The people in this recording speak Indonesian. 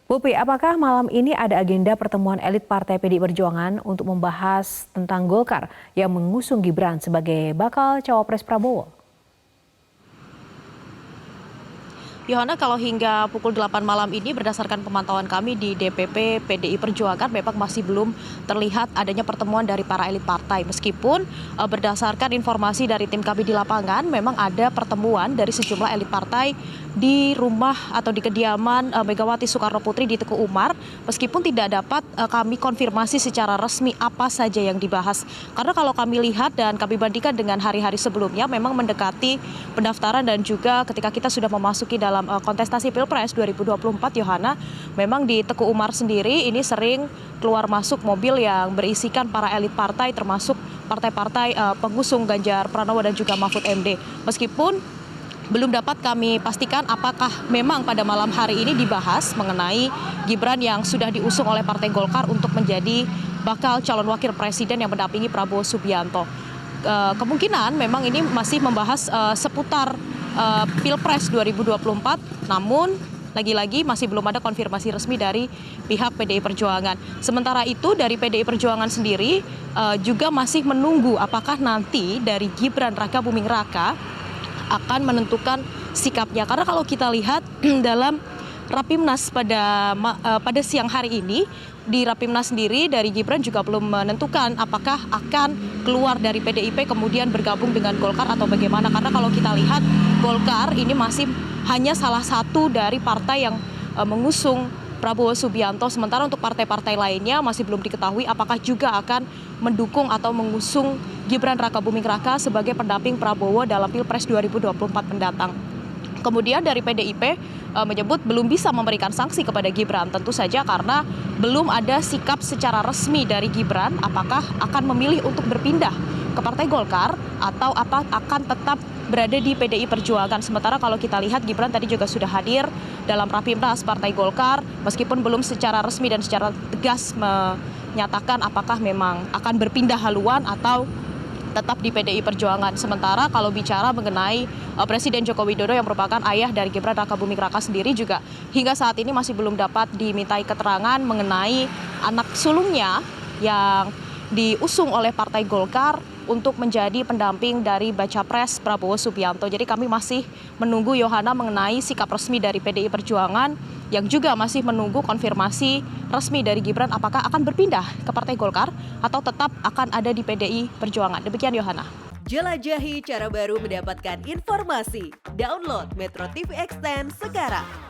Pupi, apakah malam ini ada agenda pertemuan elit Partai PDI Perjuangan untuk membahas tentang Golkar yang mengusung Gibran sebagai bakal cawapres Prabowo? Yohana, kalau hingga pukul 8 malam ini berdasarkan pemantauan kami di DPP PDI Perjuangan memang masih belum terlihat adanya pertemuan dari para elit partai. Meskipun berdasarkan informasi dari tim kami di lapangan memang ada pertemuan dari sejumlah elit partai di rumah atau di kediaman Megawati Soekarno Putri di Teguh Umar. Meskipun tidak dapat kami konfirmasi secara resmi apa saja yang dibahas. Karena kalau kami lihat dan kami bandingkan dengan hari-hari sebelumnya memang mendekati pendaftaran dan juga ketika kita sudah memasuki dalam kontestasi Pilpres 2024, Yohana, memang di Teguh Umar sendiri ini sering keluar masuk mobil yang berisikan para elit partai termasuk partai-partai pengusung Ganjar Pranowo dan juga Mahfud MD. Meskipun belum dapat kami pastikan apakah memang pada malam hari ini dibahas mengenai Gibran yang sudah diusung oleh Partai Golkar untuk menjadi bakal calon wakil presiden yang mendampingi Prabowo Subianto. Kemungkinan memang ini masih membahas seputar Pilpres 2024, namun lagi-lagi masih belum ada konfirmasi resmi dari pihak PDI Perjuangan. Sementara itu dari PDI Perjuangan sendiri juga masih menunggu apakah nanti dari Gibran Rakabuming Raka akan menentukan sikapnya. Karena kalau kita lihat dalam Rapimnas pada siang hari ini, di Rapimnas sendiri dari Gibran juga belum menentukan apakah akan keluar dari PDIP kemudian bergabung dengan Golkar atau bagaimana. Karena kalau kita lihat Golkar ini masih hanya salah satu dari partai yang mengusung Prabowo Subianto, sementara untuk partai-partai lainnya masih belum diketahui apakah juga akan mendukung atau mengusung Gibran Rakabuming Raka sebagai pendamping Prabowo dalam Pilpres 2024 mendatang. Kemudian dari PDIP menyebut belum bisa memberikan sanksi kepada Gibran, tentu saja karena belum ada sikap secara resmi dari Gibran apakah akan memilih untuk berpindah ke Partai Golkar atau akan tetap berada di PDI Perjuangan. Sementara kalau kita lihat Gibran tadi juga sudah hadir dalam Rapimnas Partai Golkar meskipun belum secara resmi dan secara tegas menyatakan apakah memang akan berpindah haluan atau tetap di PDI Perjuangan. Sementara kalau bicara mengenai Presiden Joko Widodo yang merupakan ayah dari Gibran Rakabuming Raka sendiri juga hingga saat ini masih belum dapat dimintai keterangan mengenai anak sulungnya yang diusung oleh Partai Golkar untuk menjadi pendamping dari Baca Pres Prabowo Subianto. Jadi kami masih menunggu Yohana mengenai sikap resmi dari PDI Perjuangan yang juga masih menunggu konfirmasi resmi dari Gibran apakah akan berpindah ke Partai Golkar atau tetap akan ada di PDI Perjuangan. Demikian Yohana. Jelajahi cara baru mendapatkan informasi. Download Metro TV Extend sekarang.